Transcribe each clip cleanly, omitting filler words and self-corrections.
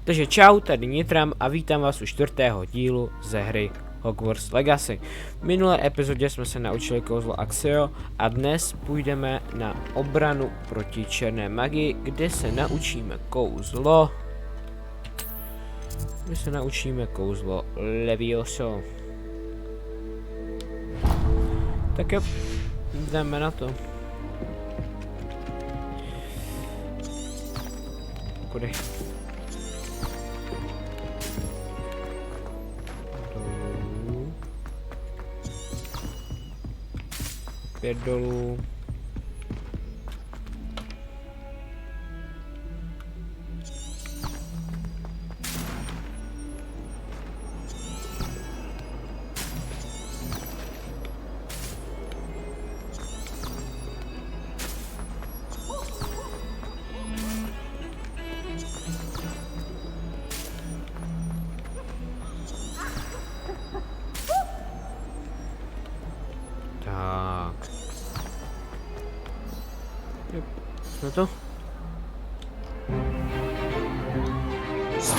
Takže čau, tady Nitram a vítám vás u 4. dílu ze hry Hogwarts Legacy. V minulé epizodě jsme se naučili kouzlo Axio a dnes půjdeme na obranu proti černé magii, kde se naučíme kouzlo... Levioso. Tak jo, jdeme na to. Kudy? Dolů. Opět dolů. Tak. Na to? Is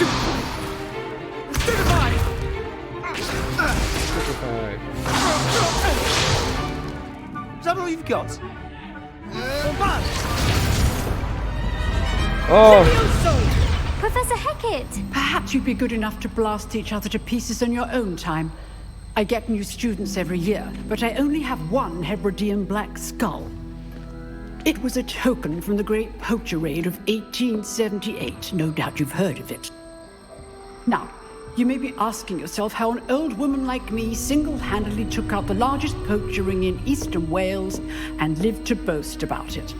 that all you've got? Oh! Professor Hecat! Perhaps you'd be good enough to blast each other to pieces in your own time. I get new students every year, but I only have one Hebridean black skull. It was a token from the Great Poacher Raid of 1878. No doubt you've heard of it. Now, you may be asking yourself how an old woman like me single-handedly took out the largest poacher ring in eastern Wales and lived to boast about it.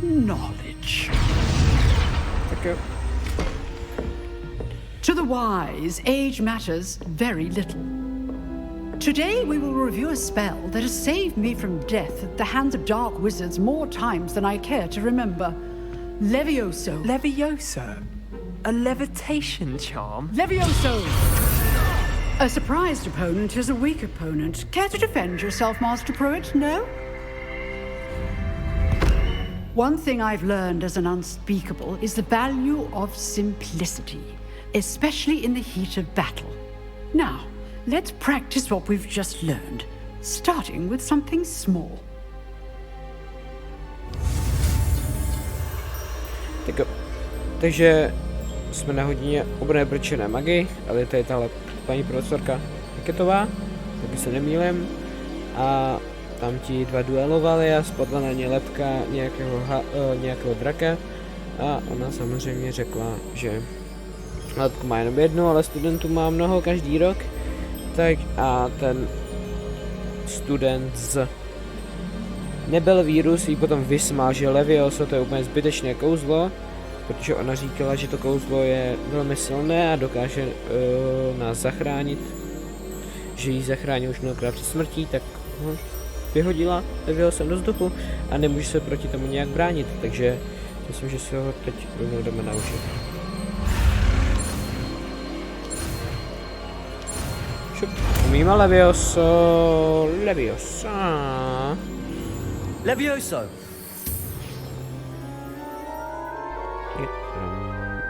Knowledge. Okay. To the wise, age matters very little. Today we will review a spell that has saved me from death at the hands of dark wizards more times than I care to remember. Levioso. Levioso? A levitation charm? Levioso! A surprised opponent is a weak opponent. Care to defend yourself, Master Pruitt? No? One thing I've learned as an unspeakable is the value of simplicity, especially in the heat of battle. Now, let's practice what we've just learned, starting with something small. Tak jo. Takže jsme na hodině obrany proti černé magii, ale to je tahle paní profesorka Hecatová, pokud se nemýlím. A tam ti dva duelovali a spadla na ně lepka nějakého draka. A ona samozřejmě řekla, že lepku má jenom jednu, ale studentů má mnoho každý rok. Tak a ten student z nebyl vírus jí potom vysmál, že Levioso to je úplně zbytečné kouzlo, protože ona říkala, že to kouzlo je velmi silné a dokáže nás zachránit, že jí zachránil už mnohokrát před smrtí, tak vyhodila Levioso do vzduchu a nemůže se proti tomu nějak bránit, takže myslím, že si ho teď rovnou jdeme naučit. Umím Levioso. Levioso!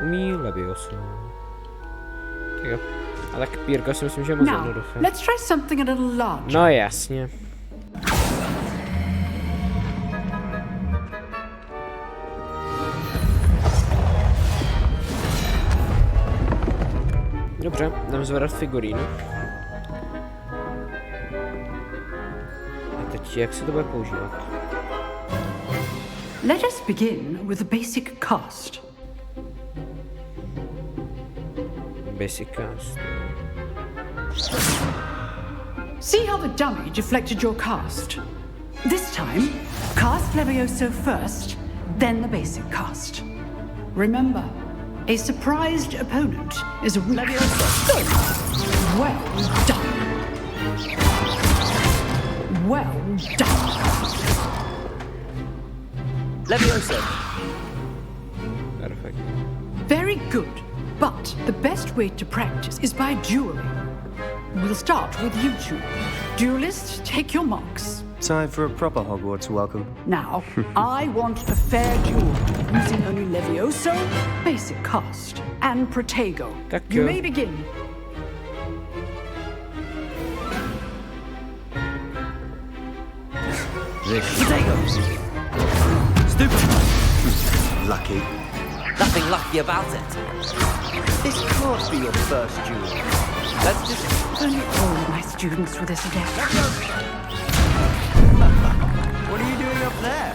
Umí Levioso. Tak jo. A tak pírka si myslím, že je moc Now, jednoduché. let's try something a little larger. No jasně. Dobře, jdem zvedat figurínu. A teď jak se to bude používat? Let us begin with the basic cast. Basic cast. See how the dummy deflected your cast? This time, cast Levioso first, then the basic cast. Remember, a surprised opponent is a weak... Levioso! Well done. Well done. Levioso! Perfect. Very good. But the best way to practice is by dueling. We'll start with you two. Duelists, take your marks. Time for a proper Hogwarts welcome. Now, I want a fair duel using only Levioso, basic cast, and Protego. Tak You jo. may begin. Potatoes. Stupid. Lucky. Nothing lucky about it. This can't be your first duel. Let's just... If only all my students were this adept. What are you doing up there?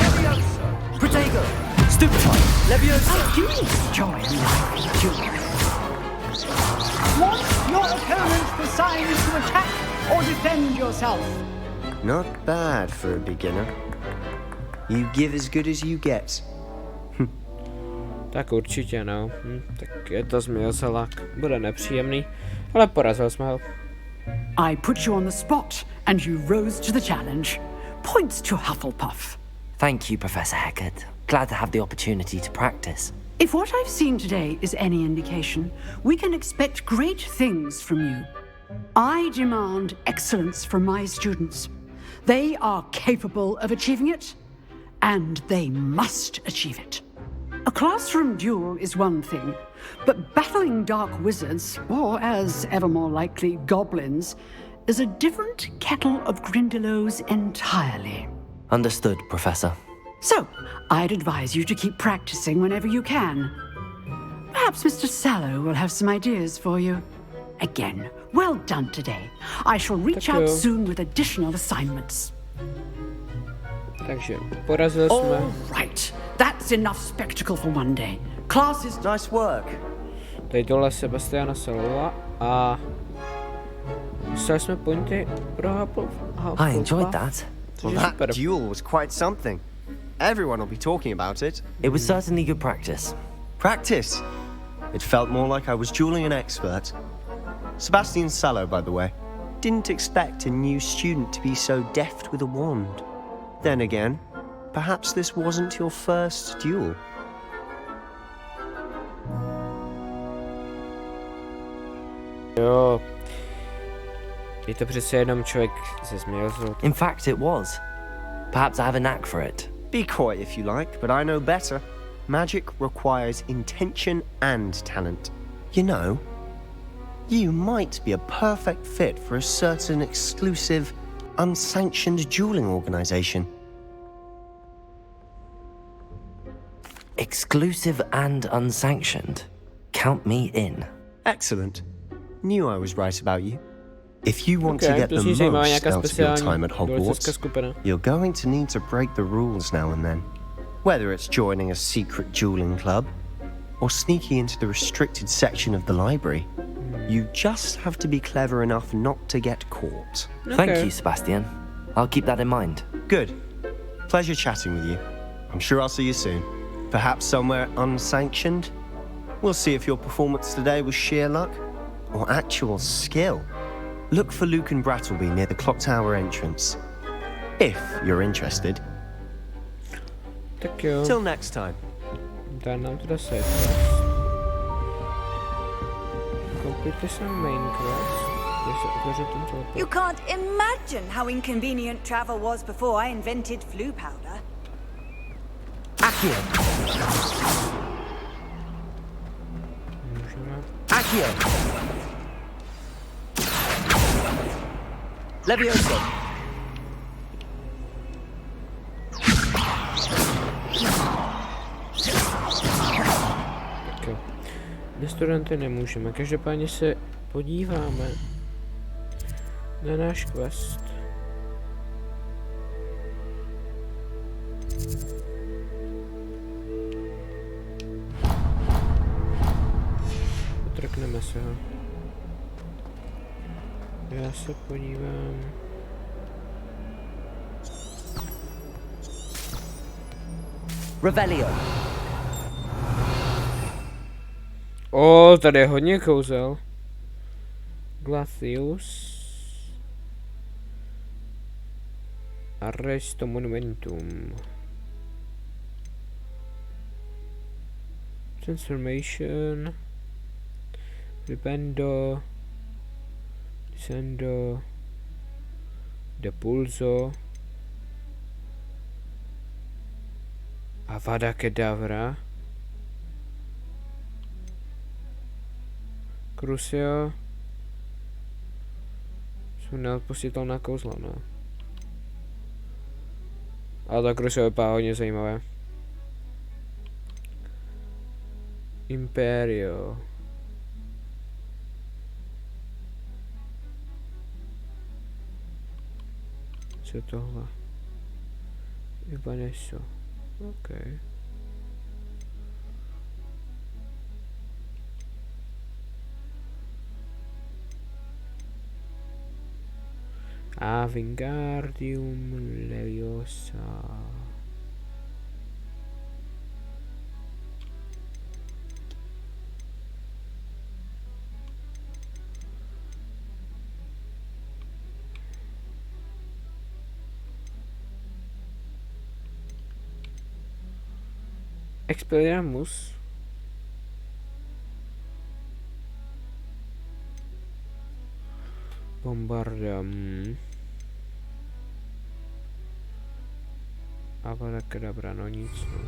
Levioso. Protego. Stupid. Levioso. I do enjoy live duels. Want your opponent for signs to attack or defend yourself? Not bad for a beginner. You give as good as you get. Tak určitě, no. Tak je to zmizelak. Bude nepříjemný, ale porazil jsme ho. I put you on the spot, and you rose to the challenge. Points to Hufflepuff. Thank you, Professor Hecat. Glad to have the opportunity to practice. If what I've seen today is any indication, we can expect great things from you. I demand excellence from my students. They are capable of achieving it, and they must achieve it. A classroom duel is one thing, but battling dark wizards, or as ever more likely, goblins, is a different kettle of Grindylows entirely. Understood, Professor. So, I'd advise you to keep practicing whenever you can. Perhaps Mr. Sallow will have some ideas for you. Again, well done today. I shall reach Tak out jo. soon with additional assignments. Takže porazili jsme. All right, that's enough spectacle for one day. Class is Nice work. Tady dole Sebastiana Salova a dostali jsme pointy pro I enjoyed that. Well, that duel was quite something. Everyone will be talking about it. It was certainly good practice. Practice. It felt more like I was dueling an expert. Sebastian Sallow, by the way. Didn't expect a new student to be so deft with a wand. Then again, perhaps this wasn't your first duel. Jo. Je to přece jenom člověk se zmizel. In fact, it was. Perhaps I have a knack for it. Be coy if you like, but I know better. Magic requires intention and talent. You know, you might be a perfect fit for a certain exclusive, unsanctioned dueling organization. Exclusive and unsanctioned. Count me in. Excellent. Knew I was right about you. If you want to Okay, get to the zní zajímavá most nějaká out of your speciální time at Hogwarts, duelistická skupina. you're going to need to break the rules now and then. Whether it's joining a secret dueling club or sneaking into the restricted section of the library, you just have to be clever enough not to get caught. Thank Okay. you, Sebastian. I'll keep that in mind. Good. Pleasure chatting with you. I'm sure I'll see you soon. Perhaps somewhere unsanctioned? We'll see if your performance today was sheer luck or actual skill. Look for Luke and Brattleby near the clock tower entrance. If you're interested. Tak jo. Till next time. Dá nám teda side Complete some main quest. Když se otevře ten teleport. You can't imagine how inconvenient travel was before I invented flu powder. Accio! Můžeme. Accio! Levioso! Tak jo. Na studenty nemůžeme, každopádně se podíváme na náš quest. Potrkneme se ho. Já se podívám. Revelio! O, tady je hodně kouzel. Glacius. Arresto monumentum. Transformation. Ribendo. Sendo. Depulso. Avada Kedavra. Crucio. Jsou neodpustitelná kouzla, no. Ale ta Crucio vypadá hodně zajímavé. Imperio. Co je tohle? Ibaneso. OK. A Wingardium Leviosa. Expelliarmus. Bombarda. Avada Kedavra, no nic. No.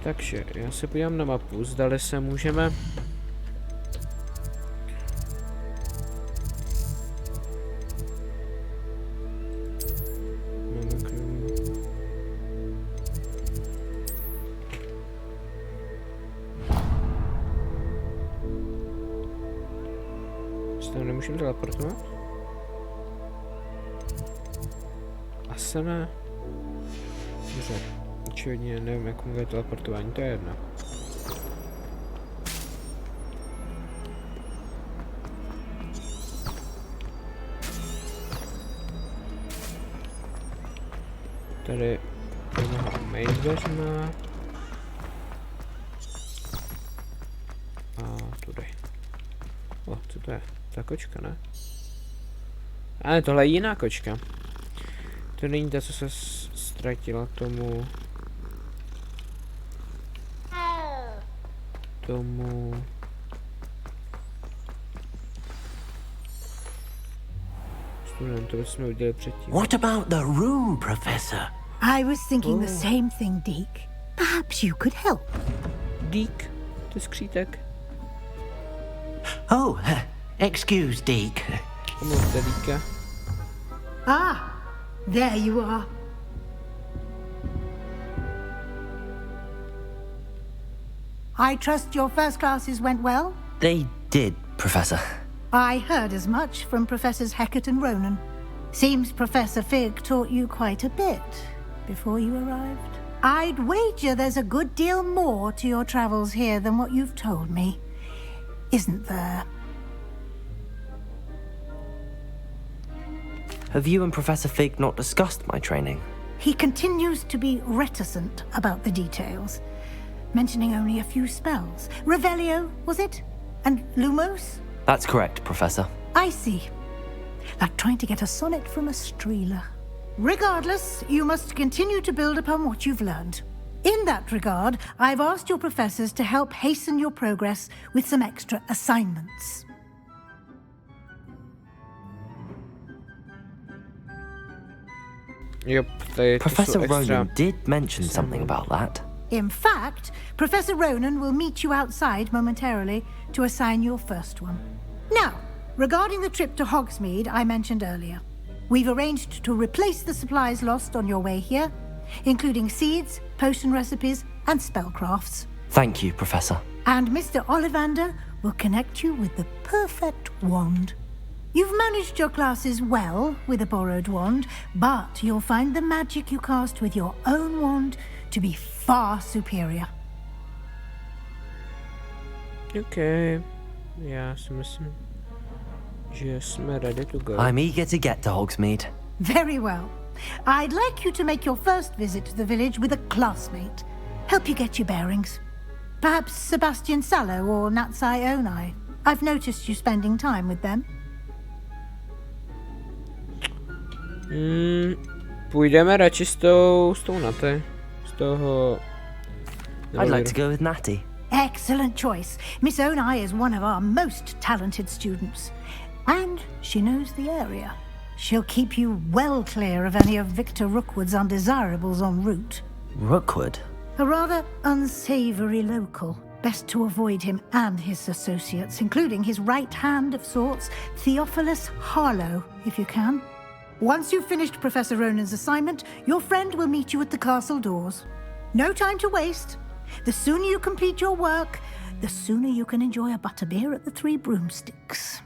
Takže, já se podívám na mapu, zdali se můžeme... Tam nemůžeme teleportovat? Asi ne. Dobře, očividně nevím, jak funguje teleportování, to je jedno. Tady jednoho main dveřma. A tudy. O, co to je? Ta kočka, ne? Ale tohle je jiná kočka. To není ta, co se ztratila tomu... Studentovi jsme udělali předtím. What about the room, Professor? I was thinking the same thing, Deke. Perhaps you could help. Deke, to je skřítek. Oh, excuse, Deke. Omluvte Deka. Ah, there you are. I trust your first classes went well? They did, Professor. I heard as much from Professors Hecat and Ronan. Seems Professor Fig taught you quite a bit before you arrived. I'd wager there's a good deal more to your travels here than what you've told me. Isn't there? Have you and Professor Fig not discussed my training? He continues to be reticent about the details, mentioning only a few spells. Revelio, was it? And Lumos? That's correct, Professor. I see. Like trying to get a sonnet from a streeler. Regardless, you must continue to build upon what you've learned. In that regard, I've asked your professors to help hasten your progress with some extra assignments. Yep, they Professor extra. Ronan did mention something about that. In fact, Professor Ronan will meet you outside momentarily to assign your first one. Now, regarding the trip to Hogsmeade I mentioned earlier, we've arranged to replace the supplies lost on your way here, including seeds, potion recipes, and spellcrafts. Thank you, Professor. And Mr. Ollivander will connect you with the perfect wand. You've managed your classes well with a borrowed wand, but you'll find the magic you cast with your own wand to be far superior. Okay. Já si myslím, že jsme ready to go. I'm eager to get to Hogsmeade. Very well. I'd like you to make your first visit to the village with a classmate. Help you get your bearings. Perhaps Sebastian Sallow or Natsai Onai. I've noticed you spending time with them. Půjdeme radši s tou Naty. Z toho... I'd like to go with Natty. Excellent choice. Miss Onai is one of our most talented students. And she knows the area. She'll keep you well clear of any of Victor Rookwood's undesirables en route. Rookwood? A rather unsavory local. Best to avoid him and his associates, including his right hand of sorts, Theophilus Harlow, if you can. Once you've finished Professor Ronan's assignment, your friend will meet you at the castle doors. No time to waste. The sooner you complete your work, the sooner you can enjoy a butterbeer at the Three Broomsticks.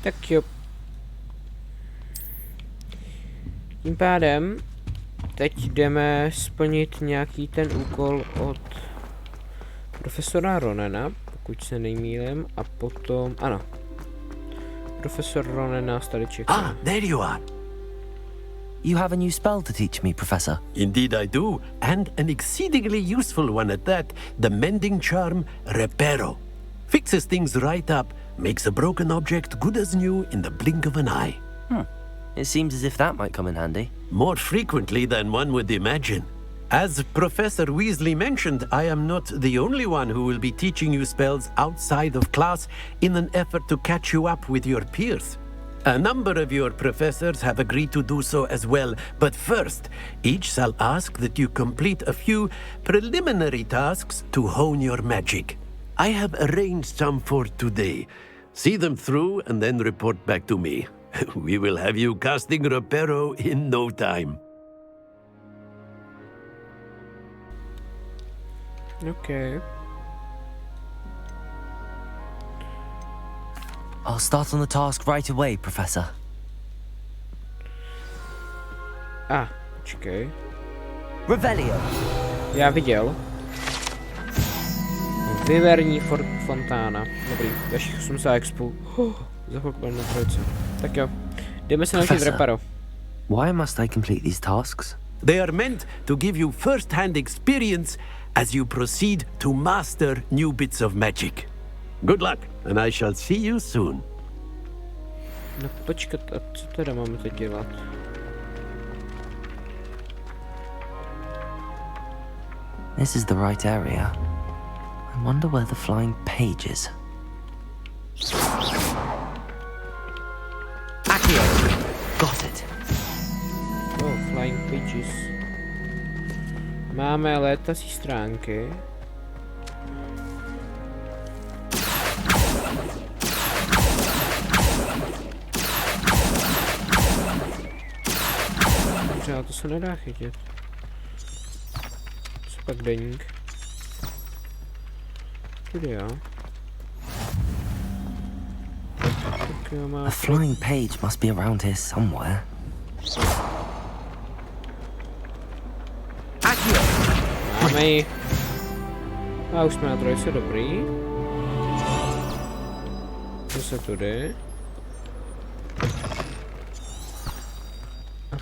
Tak jo. Tím pádem teď jdeme splnit nějaký ten úkol od profesora Ronana, pokud se nemýlím, a potom, ano. Profesor Ronan nás tady čeká. Ah, there you are. You have a new spell to teach me, Professor. Indeed I do, and an exceedingly useful one at that. The mending charm, Reparo. Fixes things right up, makes a broken object good as new in the blink of an eye. It seems as if that might come in handy. More frequently than one would imagine. As Professor Weasley mentioned, I am not the only one who will be teaching you spells outside of class in an effort to catch you up with your peers. A number of your professors have agreed to do so as well, but first, each shall ask that you complete a few preliminary tasks to hone your magic. I have arranged some for today. See them through and then report back to me. We will have you casting Reparo in no time. Okay. I'll start on the task right away, Professor. Počkej. Revelio. Já viděl. Vyverní fontána. Dobrý, dalších 80 expů. Za chvilku na trojce. Tak jo, jdeme se naučit Professor, Reparo. Why must I complete these tasks? They are meant to give you first-hand experience as you proceed to master new bits of magic. Good luck, and I shall see you soon. No počkat, a co teda máme teď dělat? This is the right area. I wonder where the flying page is. Accio! Got it. Oh, Flying Pages. Máme létací stránky. Dobře, ale to se nedá chytit. Co pak deník? Tudy jo. Tak jo, má... A flying page must be around here somewhere. Máme ji. A už jsme na trojce, dobrý. Zase tudy. A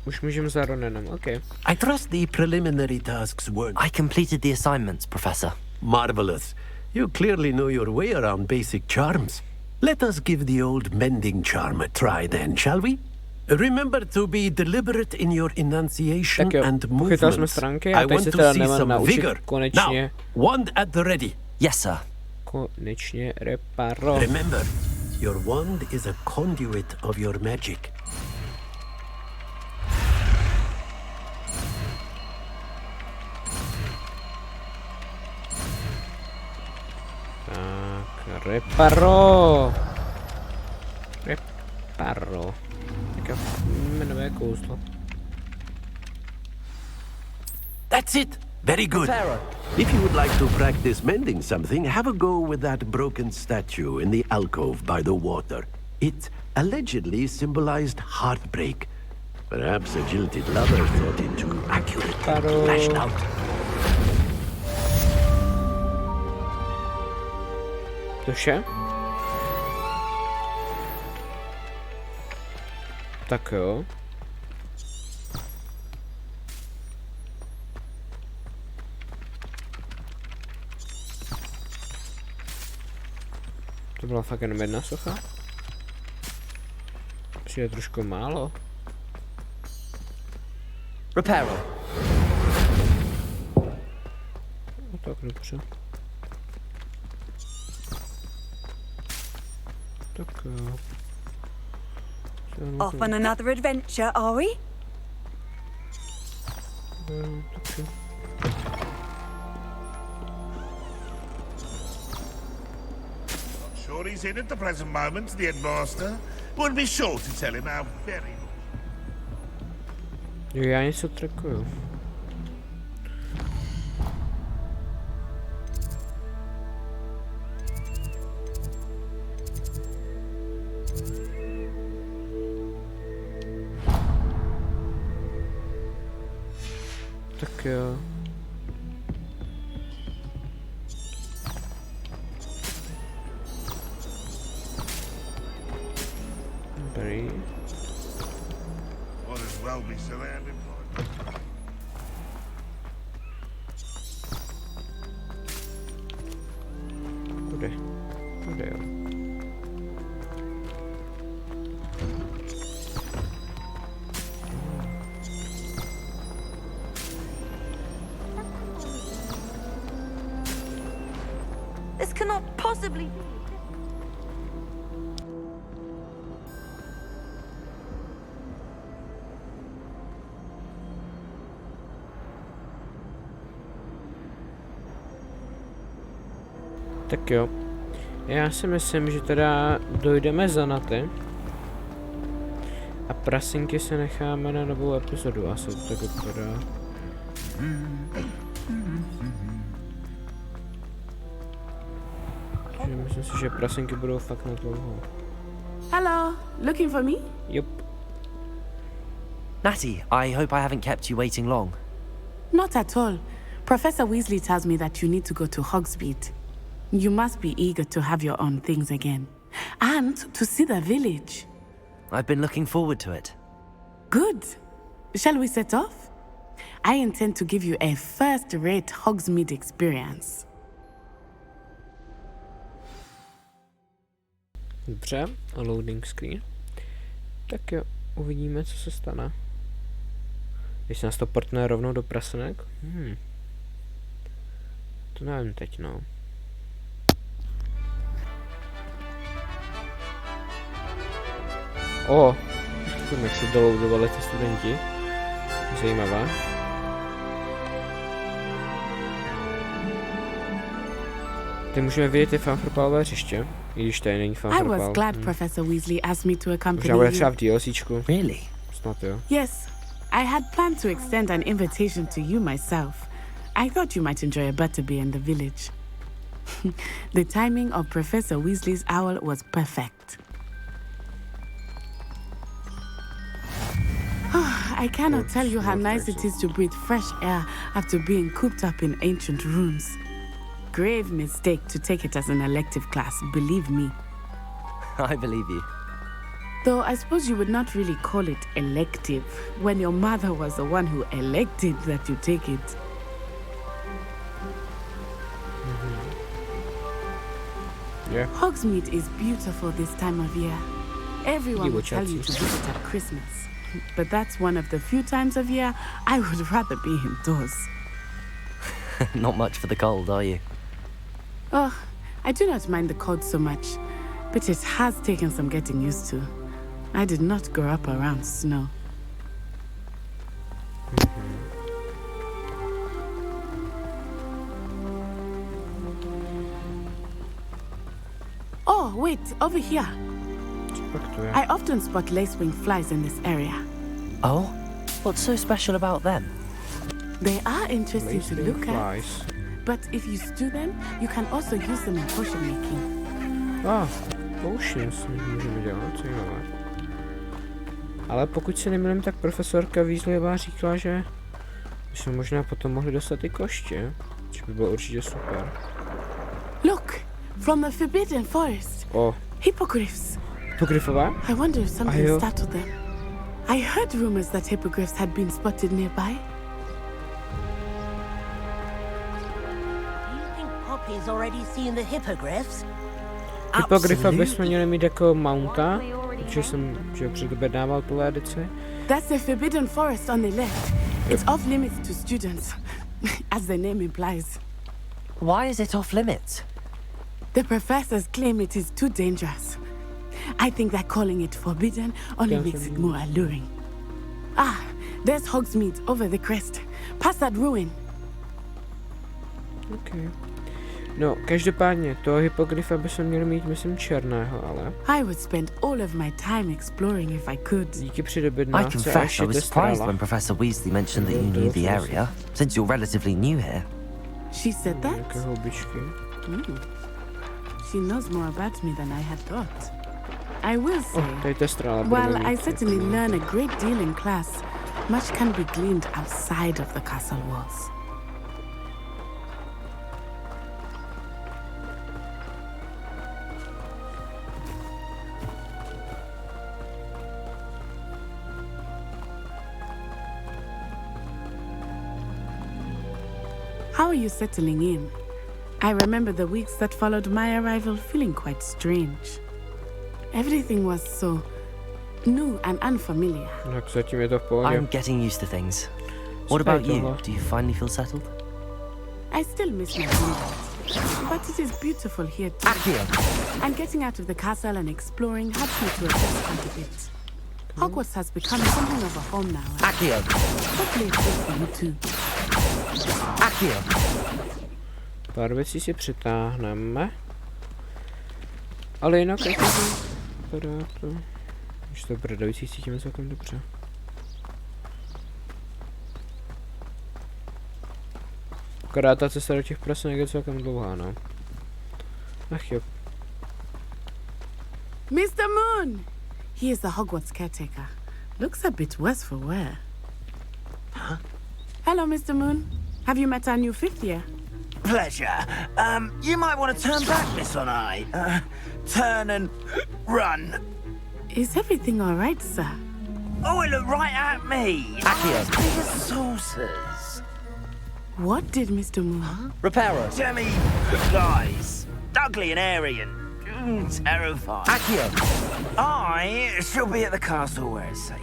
už můžeme za Ronanem, OK. I trust the preliminary tasks weren't I completed the assignments, Professor. marvelous. You clearly know your way around basic charms. Let us give the old mending charm a try then, shall we? Remember to be deliberate in your enunciation Tak jo, and pochytal jsme movements. stránky I a teď want se to teda see jdeme some naučit vigor. konečně. Now, wand at the ready. Yes, sir. Konečně Reparo. Remember, your wand is a conduit of your magic. Tak, Reparo. Reparo. Tak jo, jmenové kouzlo. That's it. Very good. If you would like to practice mending something, have a go with that broken statue in the alcove by the water. It allegedly symbolized heartbreak. Perhaps a jilted lover thought it too accurately lashed out. To vše? Tak jo. byla fakt jenom jedna socha. Přijde trošku málo. Reparo. No tak dobře. Tak jo. Off on another adventure, are we? Tak jo. Sure he's in at the present moment, the headmaster. Would be sure to tell him how very... Jo, já něco trekuju. Tak jo. Dobrý. Might as well be surrounded by... Kudy? Kudy jo. This cannot possibly be. Tak jo. Já si myslím, že teda dojdeme za Naty. A prasinky se necháme na novou epizodu, asi to tak vypadá. Takže myslím si, že prasinky budou fakt na dlouho. Hello, looking for me? Jup. Natty, I hope I haven't kept you waiting long. Not at all. Professor Weasley tells me that you need to go to Hogsmeade. You must be eager to have your own things again. And to see the village. I've been looking forward to it. Good. Shall we set off? I intend to give you a first-rate Hogsmeade experience. Dobře, a loading screen. Tak jo, uvidíme, co se stane. Jestli nás to portne rovnou do prasenek? To nevím teď, no. O, jak se doloudovali ty studenti. Zajímavé. Teď můžeme vidět ty fanfrpálové hřiště, i když tady není I fanfrpál. was glad Professor Weasley asked me to accompany Možná bude třeba you. v DLCčku. Really? Snad jo. Yes, I had planned to extend an invitation to you myself. I thought you might enjoy a butterbeer in the village. The timing of Professor Weasley's owl was perfect. I cannot tell you how nice it is to breathe fresh air after being cooped up in ancient rooms. Grave mistake to take it as an elective class, believe me. I believe you. Though I suppose you would not really call it elective when your mother was the one who elected that you take it. Yeah. Hogsmeade is beautiful this time of year. Everyone You will would tell you chat to to. visit at Christmas. But that's one of the few times of year I would rather be indoors. Not much for the cold, are you? Oh, I do not mind the cold so much, but it has taken some getting used to. I did not grow up around snow. Oh, wait, over here. Co pak to je? I often spot lacewing flies in this area. Oh? What's so special about them? They are interesting to Lacewing look at, flies. but if you stew them, you can also use them in potion making. Potions můžeme dělat, zajímavé. Ale pokud se nemýlím, tak profesorka Weasleyová říkala, že bychom možná potom mohli dostat i koště, což by bylo určitě super. Look, from the Forbidden Forest. O, Hippogriffs. Hippogriffová? I wonder if something Ayo. startled them. I heard rumors that hippogriffs had been spotted nearby. Do you think Poppy's already seen the hippogriffs? Hypogryfa bychom měli mít jako mounta, protože jsem předobědával tuhle edici. That's the forbidden forest on the left. It's off limits to students, as the name implies. Why is it off limits? The professors claim it is too dangerous. I think that calling it forbidden only makes it more alluring. Ah, there's Hogsmeade over the crest. Past that ruin. Okay. No, každopádně, toho hypogryfa bychom měli mít, myslím, černého, ale... I would spend all of my time exploring if I could. Díky I předobědnávce a confess I was surprised testrala. when Professor Weasley mentioned that you knew the area, since you're relatively new here. She said that? Nějaké houbičky. She knows more about me than I had thought. I will say, Tady testrala. while I certainly learn a great deal in class, much can be gleaned outside of the castle walls. How are you settling in? I remember the weeks that followed my arrival feeling quite strange. Everything was so new and unfamiliar. Tak zatím je to v pohodě. I'm getting used to things. What about you? Do you finally feel settled? I still miss my homeland, but it is beautiful here too. Accio! And getting out of the castle and exploring helps me to adjust quite a bit. Hogwarts has become something of a home now. Accio! Hopefully it's good for you too. Accio! Pár věcí si přitáhneme. Ale jinak jakože vypadá to... Už to brdající cítíme celkem dobře. Akorát ta cesta do těch prasenek je celkem dlouhá, no. Ach jo. Mr. Moon! He is the Hogwarts caretaker. Looks a bit worse for wear. Huh? Hello, Mr. Moon. Have you met our new fifth year? Pleasure. You might want to turn back, Miss On-Eye. Turn and run. Is everything all right, sir? Oh, it looked right at me. Accio! Big as saucers. What did Mr. Moon? Reparo! Demi guys. Ugly and airy and terrifying. Accio! I shall be at the castle where it's safe.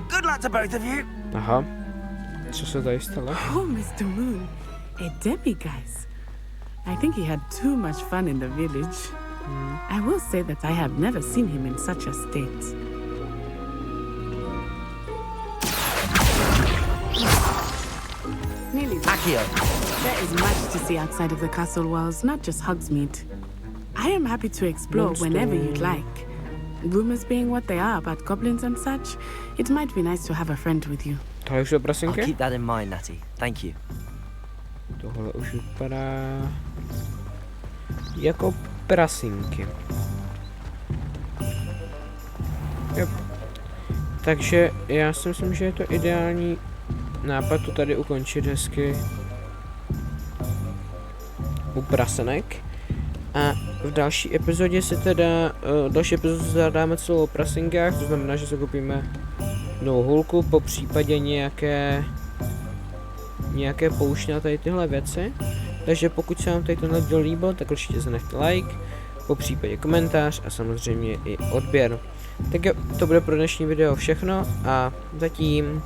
Good luck to both of you. Aha. Co se tady stalo? Oh, Mr. Moon. A demi-guise. I think he had too much fun in the village. I will say that I have never seen him in such a state. Nearly there. Accio! There is much to see outside of the castle walls, not just Hogsmeade. I am happy to explore whenever you'd like. Rumors being what they are about goblins and such, it might be nice to have a friend with you. Tohle už je I'll prasinky? keep that in mind, Natty. Thank you. Tohle už vypadá... jako prasinky. Yep. Takže já si myslím, že je to ideální nápad to tady ukončit hezky u prasenek. A v další epizodě si teda, další epizodu zadáme celou o prasinkách, to znamená, že se koupíme novou hulku, po případě nějaké poušně a tady tyhle věci. Takže pokud se vám tady tenhle díl líbil, tak určitě zanechte like, po případě komentář a samozřejmě i odběr. Tak jo, to bude pro dnešní video všechno a zatím